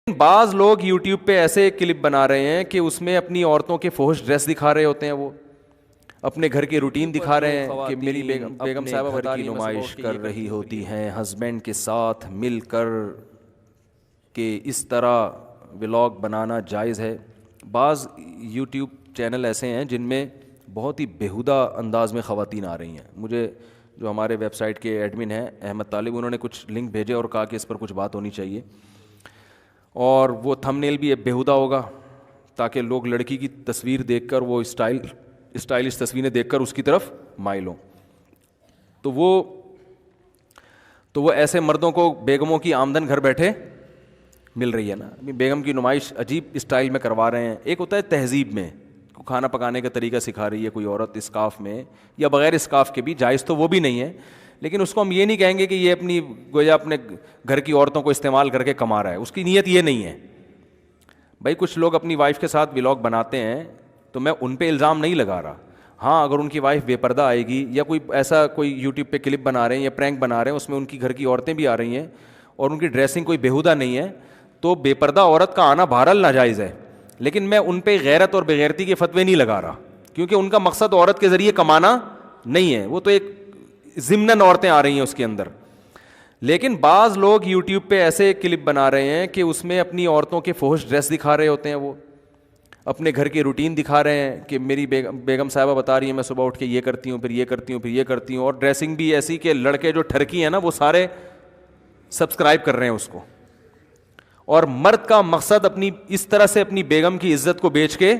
بعض لوگ یوٹیوب پہ ایسے کلپ بنا رہے ہیں کہ اس میں اپنی عورتوں کے فحش ڈریس دکھا رہے ہوتے ہیں، وہ اپنے گھر کی روٹین دکھا رہے ہیں کہ میری بیگم صاحبہ گھر کی نمائش کر رہی ہوتی ہیں ہسبینڈ کے ساتھ مل کر، کہ اس طرح ولاگ بنانا جائز ہے۔ بعض یوٹیوب چینل ایسے ہیں جن میں بہت ہی بیہودہ انداز میں خواتین آ رہی ہیں۔ مجھے جو ہمارے ویب سائٹ کے ایڈمن ہیں احمد طالب، انہوں نے کچھ لنک بھیجے اور کہا کہ اس پر کچھ بات ہونی چاہیے، اور وہ تھم نیل بھی بیہودہ ہوگا تاکہ لوگ لڑکی کی تصویر دیکھ کر وہ اسٹائلش تصویریں دیکھ کر اس کی طرف مائل ہوں۔ تو وہ ایسے مردوں کو بیگموں کی آمدن گھر بیٹھے مل رہی ہے نا۔ بیگم کی نمائش عجیب اسٹائل میں کروا رہے ہیں۔ ایک ہوتا ہے تہذیب میں، کھانا پکانے کا طریقہ سکھا رہی ہے کوئی عورت اسکارف میں یا بغیر اسکارف کے بھی، جائز تو وہ بھی نہیں ہے، لیکن اس کو ہم یہ نہیں کہیں گے کہ یہ اپنی گویا اپنے گھر کی عورتوں کو استعمال کر کے کما رہا ہے، اس کی نیت یہ نہیں ہے۔ بھائی کچھ لوگ اپنی وائف کے ساتھ ولاگ بناتے ہیں تو میں ان پہ الزام نہیں لگا رہا، ہاں اگر ان کی وائف بے پردہ آئے گی یا کوئی یوٹیوب پہ کلپ بنا رہے ہیں یا پرینک بنا رہے ہیں، اس میں ان کی گھر کی عورتیں بھی آ رہی ہیں اور ان کی ڈریسنگ کوئی بیہودہ نہیں ہے، تو بے پردہ عورت کا آنا بہرحال ناجائز ہے، لیکن میں ان پہ غیرت اور بغیرتی کے فتوے نہیں لگا رہا، کیونکہ ان کا مقصد عورت کے ذریعے کمانا نہیں ہے، وہ تو ایک ضمناً عورتیں آ رہی ہیں اس کے اندر۔ لیکن بعض لوگ یوٹیوب پہ ایسے کلپ بنا رہے ہیں کہ اس میں اپنی عورتوں کے فحش ڈریس دکھا رہے ہوتے ہیں، وہ اپنے گھر کی روٹین دکھا رہے ہیں کہ میری بیگم صاحبہ بتا رہی ہیں میں صبح اٹھ کے یہ کرتی ہوں، پھر یہ کرتی ہوں، پھر یہ کرتی ہوں، اور ڈریسنگ بھی ایسی کہ لڑکے جو ٹھرکی ہیں نا وہ سارے سبسکرائب کر رہے ہیں اس کو، اور مرد کا مقصد اپنی اس طرح سے اپنی بیگم کی عزت کو بیچ کے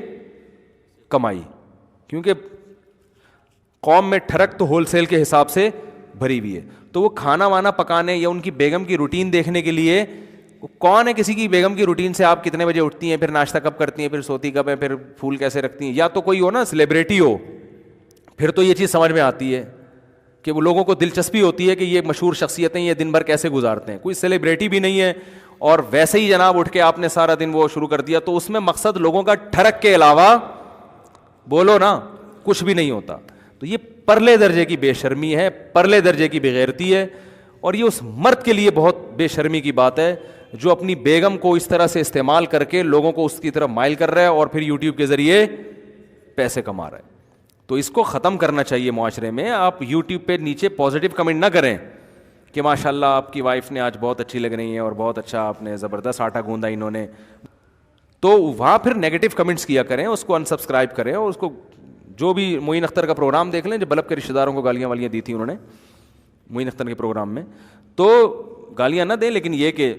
کمائی، کیونکہ قوم میں ٹھرک تو ہول سیل کے حساب سے بھری ہوئی ہے، تو وہ کھانا وانا پکانے یا ان کی بیگم کی روٹین دیکھنے کے لیے، کون ہے کسی کی بیگم کی روٹین سے آپ کتنے بجے اٹھتی ہیں، پھر ناشتہ کب کرتی ہیں، پھر سوتی کب ہیں، پھر پھول کیسے رکھتی ہیں، یا تو کوئی ہو نا سیلیبریٹی ہو، پھر تو یہ چیز سمجھ میں آتی ہے کہ وہ لوگوں کو دلچسپی ہوتی ہے کہ یہ مشہور شخصیتیں یہ دن بھر کیسے گزارتے ہیں۔ کوئی سیلیبریٹی بھی نہیں ہے اور ویسے ہی جناب اٹھ کے آپ نے سارا دن وہ شروع کر دیا، تو اس میں مقصد لوگوں کا ٹھرک کے علاوہ بولو نا کچھ بھی نہیں ہوتا۔ تو یہ پرلے درجے کی بے شرمی ہے، پرلے درجے کی بغیرتی ہے، اور یہ اس مرد کے لیے بہت بے شرمی کی بات ہے جو اپنی بیگم کو اس طرح سے استعمال کر کے لوگوں کو اس کی طرف مائل کر رہا ہے اور پھر یوٹیوب کے ذریعے پیسے کما رہا ہے۔ تو اس کو ختم کرنا چاہیے معاشرے میں۔ آپ یوٹیوب پہ نیچے پازیٹیو کمنٹ نہ کریں کہ ماشاء اللہ آپ کی وائف نے آج بہت اچھی لگ رہی ہیں اور بہت اچھا آپ نے زبردست آٹا گوندا انہوں نے، تو وہاں پھر نیگیٹو کمنٹس کیا کریں، اس کو انسبسکرائب کریں، اور اس کو جو بھی معین اختر کا پروگرام دیکھ لیں، جو بلب کے رشتہ داروں کو گالیاں والیاں دی تھیں انہوں نے معین اختر کے پروگرام میں، تو گالیاں نہ دیں، لیکن یہ کہ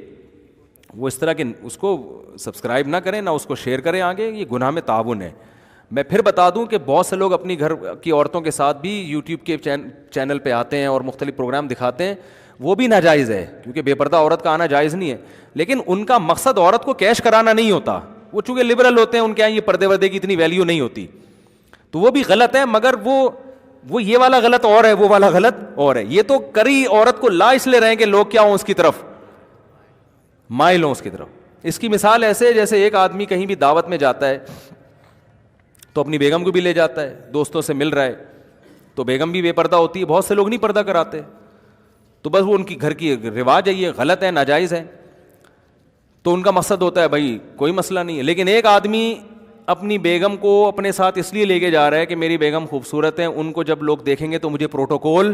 وہ اس طرح کے اس کو سبسکرائب نہ کریں، نہ اس کو شیئر کریں آگے، یہ گناہ میں تعاون ہے۔ میں پھر بتا دوں کہ بہت سے لوگ اپنی گھر کی عورتوں کے ساتھ بھی یوٹیوب کے چینل پہ آتے ہیں اور مختلف پروگرام دکھاتے ہیں، وہ بھی ناجائز ہے، کیونکہ بے پردہ عورت کا آنا جائز نہیں ہے، لیکن ان کا مقصد عورت کو کیش کرانا نہیں ہوتا، وہ چونکہ لبرل ہوتے ہیں، ان کے یہاں یہ پردے وردے کی اتنی ویلیو نہیں ہوتی، تو وہ بھی غلط ہے، مگر وہ یہ والا غلط اور ہے، وہ والا غلط اور ہے۔ یہ تو کری عورت کو لا اس لیے رہے کہ لوگ کیا ہوں اس کی طرف مائل ہوں اس کی طرف۔ اس کی مثال ایسے جیسے ایک آدمی کہیں بھی دعوت میں جاتا ہے تو اپنی بیگم کو بھی لے جاتا ہے، دوستوں سے مل رہا ہے تو بیگم بھی بے پردہ ہوتی ہے، بہت سے لوگ نہیں پردہ کراتے، تو بس وہ ان کی گھر کی رواج ہے، یہ غلط ہے، ناجائز ہے، تو ان کا مقصد ہوتا ہے بھائی کوئی مسئلہ نہیں ہے۔ لیکن ایک آدمی اپنی بیگم کو اپنے ساتھ اس لیے لے کے جا رہا ہے کہ میری بیگم خوبصورت ہے، ان کو جب لوگ دیکھیں گے تو مجھے پروٹوکول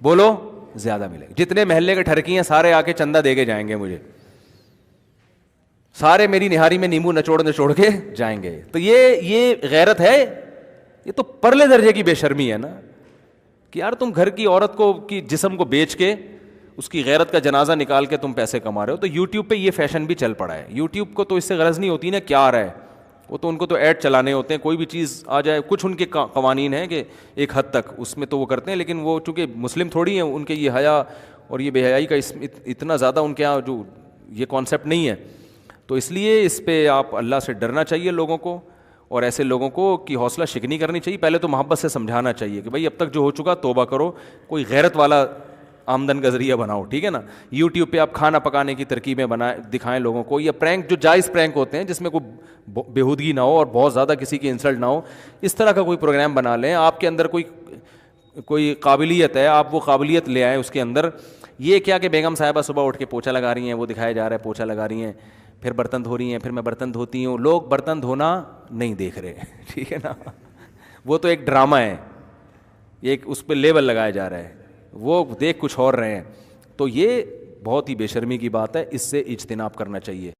بولو زیادہ ملے گا، جتنے محلے کے ٹھرکی ہیں سارے آ کے چندہ دے کے جائیں گے، مجھے سارے میری نہاری میں نیمبو نچوڑ کے جائیں گے۔ تو یہ غیرت ہے، یہ تو پرلے درجے کی بے شرمی ہے نا، کہ یار تم گھر کی عورت کو کی جسم کو بیچ کے اس کی غیرت کا جنازہ نکال کے تم پیسے کما رہے ہو۔ تو یوٹیوب پہ یہ فیشن بھی چل پڑا ہے، یوٹیوب کو تو اس سے غرض نہیں ہوتی نا کیا آ رہا ہے، وہ تو ان کو تو ایڈ چلانے ہوتے ہیں، کوئی بھی چیز آ جائے، کچھ ان کے قوانین ہیں کہ ایک حد تک اس میں تو وہ کرتے ہیں، لیکن وہ چونکہ مسلم تھوڑی ہیں، ان کے یہ حیا اور یہ بے حیائی کا اتنا زیادہ ان کے یہاں جو یہ کانسیپٹ نہیں ہے، تو اس لیے اس پہ آپ اللہ سے ڈرنا چاہیے لوگوں کو، اور ایسے لوگوں کو کی حوصلہ شکنی کرنی چاہیے، پہلے تو محبت سے سمجھانا چاہیے کہ بھائی اب تک جو ہو چکا توبہ کرو، کوئی غیرت والا آمدن کا ذریعہ بناؤ، ٹھیک ہے نا۔ یوٹیوب پہ آپ کھانا پکانے کی ترکیبیں دکھائیں لوگوں کو، یا پرینک جو جائز پرینک ہوتے ہیں جس میں کوئی بےہودگی نہ ہو اور بہت زیادہ کسی کی انسلٹ نہ ہو، اس طرح کا کوئی پروگرام بنا لیں۔ آپ کے اندر کوئی قابلیت ہے، آپ وہ قابلیت لے آئیں اس کے اندر، یہ کیا کہ بیگم صاحبہ صبح اٹھ کے پوچھا لگا رہی ہیں، وہ دکھایا جا رہا ہے پوچھا لگا رہی ہیں، پھر برتن دھو رہی ہیں، پھر میں برتن دھوتی ہوں. لوگ برتن دھونا نہیں دیکھ رہے. ٹھیک ہے نا، وہ تو ایک ڈرامہ ہے، ایک اس پہ لیبل لگایا جا رہا ہے، وہ دیکھ کچھ اور رہے ہیں. تو یہ بہت ہی بے شرمی کی بات ہے، اس سے اجتناب کرنا چاہیے.